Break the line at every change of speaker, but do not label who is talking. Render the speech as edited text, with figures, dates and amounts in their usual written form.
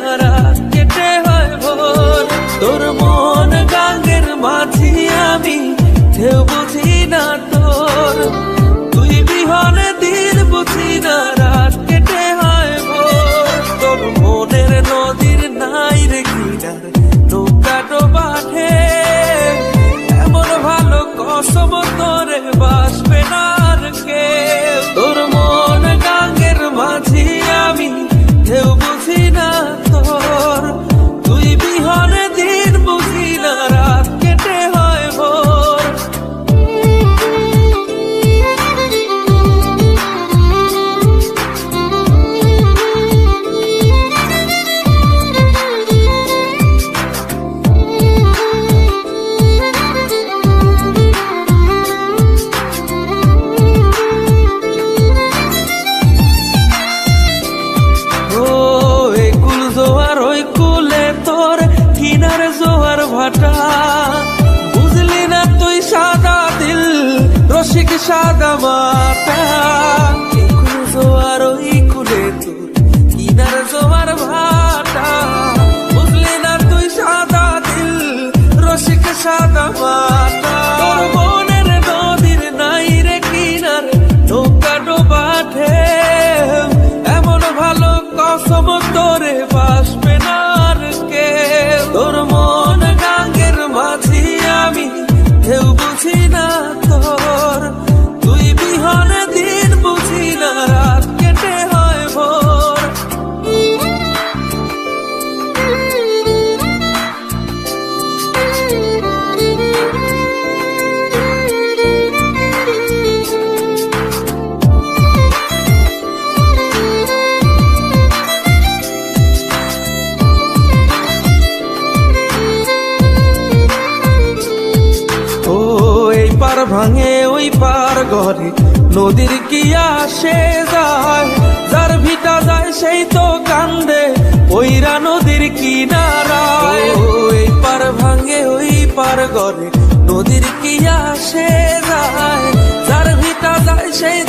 না রাত কেটে হয় ভোর। তোর মন গাঙ্গের মাঝি আমি, ঢেউ বুঝি না তোর। তুই বিহনে দিন বুঝি না রাত কেটে হয় ভোর। তোর মনের নদীর নাই রে কিনার, নৌকা ডোবা ঢেউ। এমন ভালো কসম তোরে বাসবে না আর কেউ। তোর মন গাঙ্গের মাঝি আমি, ঢেউ বুঝি না তোর। তুই বিহনে দিন বুঝি না রাত কেটে হয় ভোর। ভাটা বুঝলি না তুই, সাদা দিল রসিক সাদা মাটা। কুল জোয়ার ওই কুলে তোর কিনার জোয়ার ভাটা। বুঝলি না তুই, সাদা দিল রসিক সাদা মাটা। তোর মনের নদীর নাই রে কিনার, নৌকা ডোবা ঢেউ। এমন ভালো কসম তোরে বাসবে না আর কেউ। তোর মন গাঙ্গের মাঝি আমি, ঢেউ বুঝি না তোর। তুই বিহনে দিন বুঝি না রাত কেটে হয় ভোর। পার ভাঙে ওই পার ঘরে নদীর কি আসে যায়। যার ভিটা যায় সেই তো কান্দে ওইরা নদীর কিনারায়। ওই পার ভাঙে ওই পার ঘরে নদীর কি আসে যায়। যার ভিটা যায় সেই